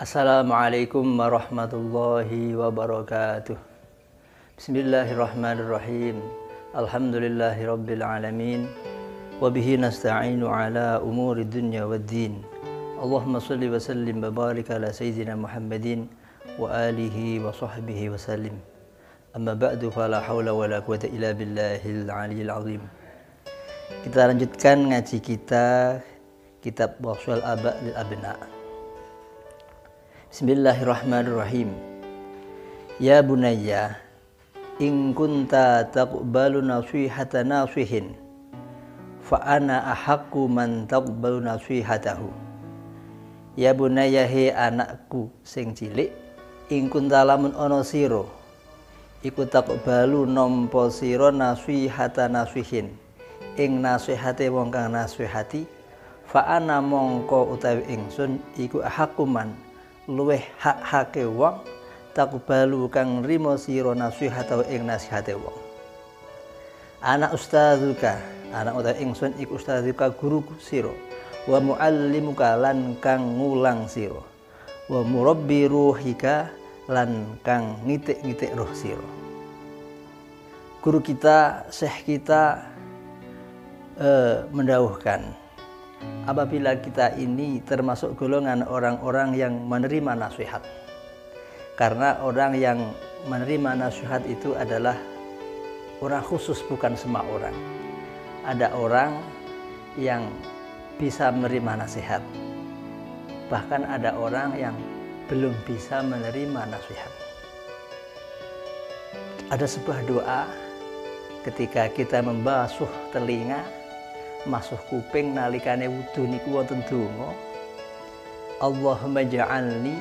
Assalamualaikum warahmatullahi wabarakatuh. Bismillahirrahmanirrahim. Alhamdulillahi rabbil alamin. Wabihi nasta'inu ala umuri dunya waddin. Allahumma salli wa sallim wa barik ala sayyidina Muhammadin wa alihi wa sahbihi wa sallim. Amma ba'du fala hawla wa la quwata illa billahil aliyyil azim. Kita lanjutkan ngaji kita kitab Waswal Aba lil Abna. Bismillahirrahmanirrahim. Ya bunayya, in kunta taqbalu nasihata nasihin, fa ana ahaqqu man taqbalu nasihatahu. Ya bunayya, he anakku sing cilik, in kunta lamun ana sira iku taqbalu nampa sira nasihata nasihin, ing nasihate wong kang nasihati, fa ana mongko utawi ingsun iku ahaqqu man luweh hak-hake wong takbalu kang nrimo sira nasihata ing nasihate wong. Ana ustazuka, ana utawi ingsun iku ustazuka guruku sira, wa muallimuka lan kang ngulang sira, wa murabbi ruhika lan kang ngitik-ngitik roh sira. Guru kita, syekh kita mendawuhkan, apabila kita ini termasuk golongan orang-orang yang menerima nasihat. Karena orang yang menerima nasihat itu adalah orang khusus, bukan semua orang. Ada orang yang bisa menerima nasihat, bahkan ada orang yang belum bisa menerima nasihat. Ada sebuah doa ketika kita membasuh telinga, masuh kuping nalikane wudu niku wonten donga, Allahumma ja'alni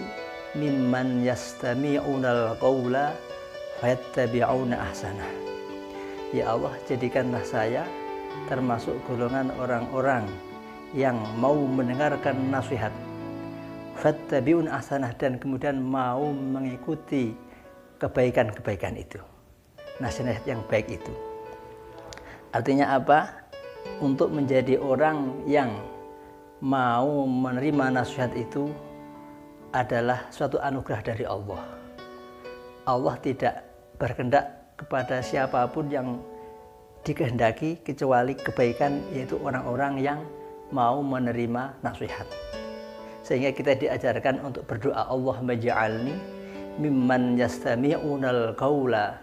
mimman yastami'unal qawla fayattabi'una ahsanah. Ya Allah, jadikanlah saya termasuk golongan orang-orang yang mau mendengarkan nasihat, fayattabi'una ahsanah, dan kemudian mau mengikuti kebaikan-kebaikan itu, nasihat yang baik itu. Artinya apa? Untuk menjadi orang yang mau menerima nasihat itu adalah suatu anugerah dari Allah. Allah tidak berkehendak kepada siapapun yang dikehendaki kecuali kebaikan, yaitu orang-orang yang mau menerima nasihat. Sehingga kita diajarkan untuk berdoa, Allahumma ja'alni mimman yastami'unal qawla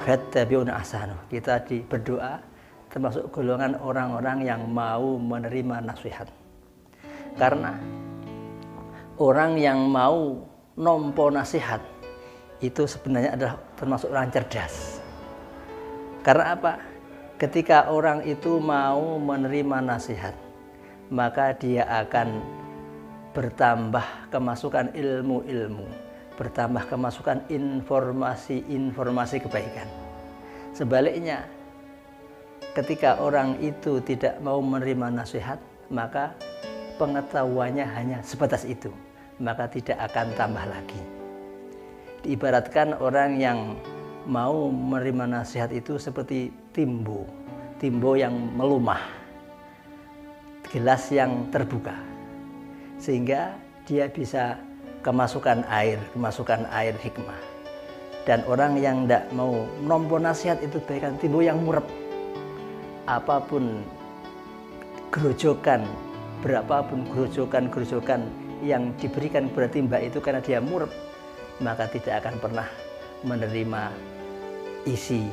fayattabi'una ahsanahu. Kita berdoa termasuk golongan orang-orang yang mau menerima nasihat. Karena orang yang mau nompo nasihat itu sebenarnya adalah termasuk orang cerdas. Karena apa? Ketika orang itu mau menerima nasihat, maka dia akan bertambah kemasukan ilmu-ilmu, bertambah kemasukan informasi-informasi kebaikan. Sebaliknya, ketika orang itu tidak mau menerima nasihat, maka pengetahuannya hanya sebatas itu, maka tidak akan tambah lagi. Diibaratkan orang yang mau menerima nasihat itu seperti timbo yang melumah, gelas yang terbuka, sehingga dia bisa kemasukan air hikmah. Dan orang yang tidak mau menompo nasihat itu bagaikan timbo yang murep. Apapun gerojokan, berapapun gerojokan yang diberikan kepada timba itu, karena dia murep, maka tidak akan pernah menerima isi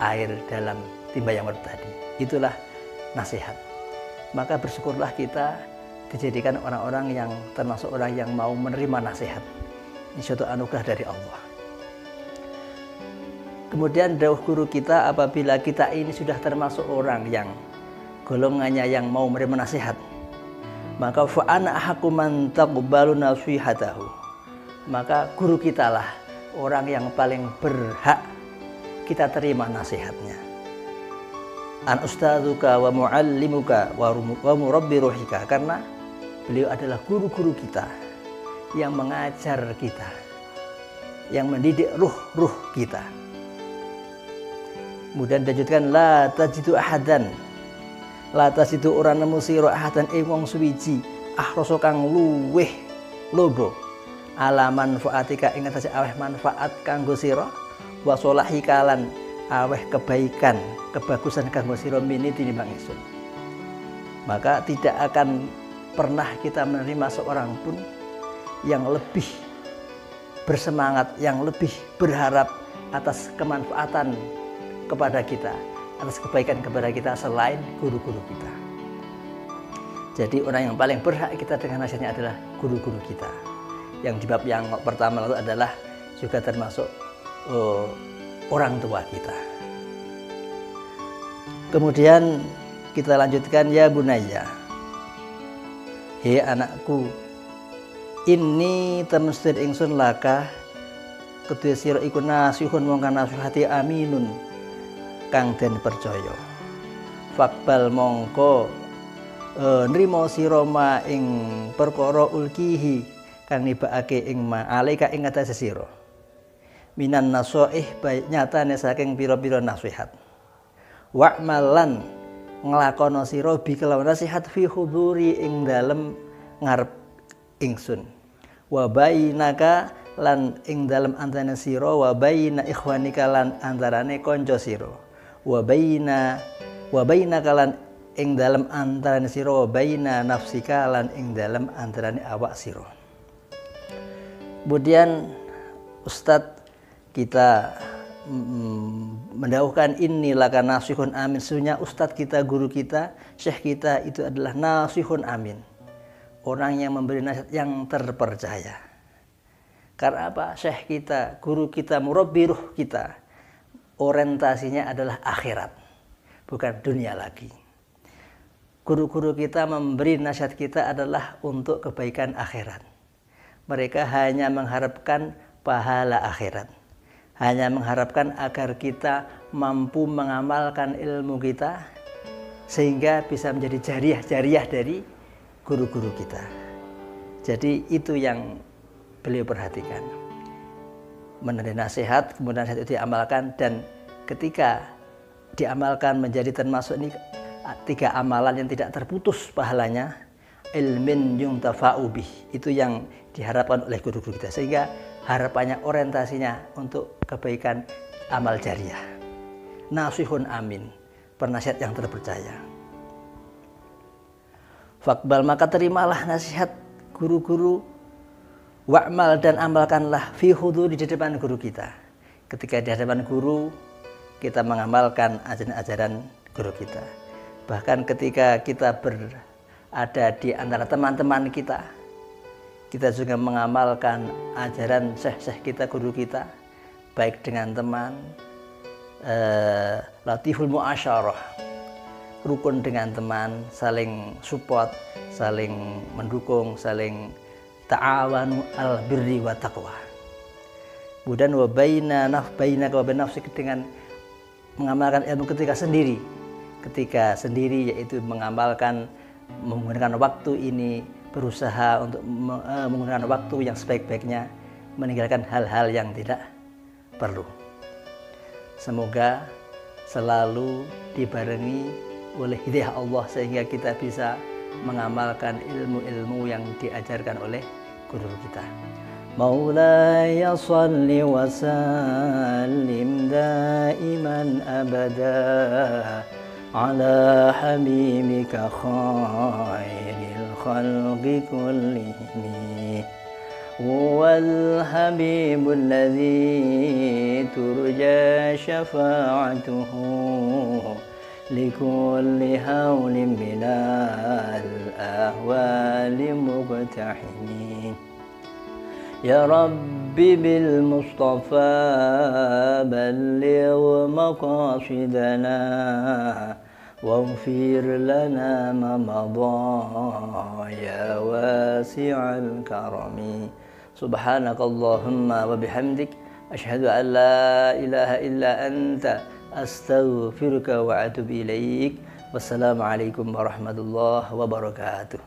air dalam timba yang murep tadi. Itulah nasihat. Maka bersyukurlah kita dijadikan orang-orang yang termasuk orang yang mau menerima nasihat. Ini suatu anugerah dari Allah. Kemudian dawuh guru kita, apabila kita ini sudah termasuk orang yang golongannya yang mau menerima nasihat, maka fa ana ahaqqu man taqbalu nasihatahu. Maka guru kita lah orang yang paling berhak kita terima nasihatnya. An ustazuka wa muallimuka wa murabbi ruhika, karena beliau adalah guru-guru kita yang mengajar kita, yang mendidik ruh kita. Kemudian dilanjutkan, la tajidu ahadan, la tajidu orang nemu sira ahadan ing wong suwiji, ahroso kang luweh lobo ala manfaatika ing atase aweh manfaat kanggo sira wa solahika lan aweh kebaikan kebagusan kanggo sira mini tinimbang ingsun. Maka tidak akan pernah kita menerima seorang pun yang lebih bersemangat, yang lebih berharap atas kemanfaatan kepada kita, atas kebaikan kepada kita selain guru-guru kita. Jadi orang yang paling berhak kita dengan nasihatnya adalah guru-guru kita. Yang di bab yang pertama itu adalah juga termasuk orang tua kita. Kemudian kita lanjutkan, ya bunayya, hei anakku, ini temestir ingsun laka kedua sira iku nasihun mongko nasihati aminun kang den percaya. Fakbal mongko nrimo sira ma ing perkara ulkihi kang nibakake ing ma alaika ing atase sira minan nasoih baik nyatane saking pira-pira nasihat. Wa'malan nglakono sira bi kelawan nasihat fi huduri ing dalem ngarep ingsun. Wa bainaka lan ing dalem antarané sira wa baina ikhwanika lan antarane kanca sira. Wa bainaka lan ing dalem antarané sira wa baina nafsika lan ing dalem antarané awak sira. Kemudian Ustadz kita mendauhkan inilah karena nasihun amin. Sesungguhnya Ustadz kita, guru kita, syekh kita itu adalah nasihun amin, orang yang memberi nasihat yang terpercaya. Karena apa? Syekh kita, guru kita, murabbi ruh kita, orientasinya adalah akhirat, bukan dunia lagi. Guru-guru kita memberi nasihat kita adalah untuk kebaikan akhirat. Mereka hanya mengharapkan pahala akhirat, hanya mengharapkan agar kita mampu mengamalkan ilmu kita sehingga bisa menjadi jariah dari guru-guru kita. Jadi itu yang beliau perhatikan, menerima nasihat, kemudian nasihat itu diamalkan, dan ketika diamalkan menjadi termasuk ini 3 amalan yang tidak terputus pahalanya, ilmin yuntafa'u bih, itu yang diharapkan oleh guru-guru kita, sehingga harapannya orientasinya untuk kebaikan amal jariah. Nasihun amin, penasihat yang terpercaya. Fakbal maka terimalah nasihat guru-guru, wa'mal dan amalkanlah fi huduri di depan guru kita. Ketika di hadapan guru kita mengamalkan ajaran-ajaran guru kita. Bahkan ketika kita berada di antara teman-teman kita juga mengamalkan ajaran syekh-syekh kita, guru kita, baik dengan teman, latiful mu'asyarah, rukun dengan teman, saling support, saling mendukung, saling ta'awanu al birri wa taqwa. Kemudian wa bainaka wa bain nafsika, dengan mengamalkan ilmu ketika sendiri yaitu mengamalkan, menggunakan waktu ini, berusaha untuk menggunakan waktu yang sebaik-baiknya, meninggalkan hal-hal yang tidak perlu. Semoga selalu dibarengi oleh hidayah Allah sehingga kita bisa mengamalkan ilmu-ilmu yang diajarkan oleh guru kita. Maulaya salli wa sallim daiman abada ala habibika khairil khalqi kullihim wal habibul ladzi turja syafa'atuhu likulli hawlin minal ahwali muqtahimin. Ya Rabbi bil Mustafa balligh maqasidana waghfir lana ma madha ya wasi'al karami. Subhanakallahumma wa bihamdik asyhadu an la ilaha illa anta astaghfiruka wa atubu ilaik. Wassalamualaikum warahmatullahi wabarakatuh.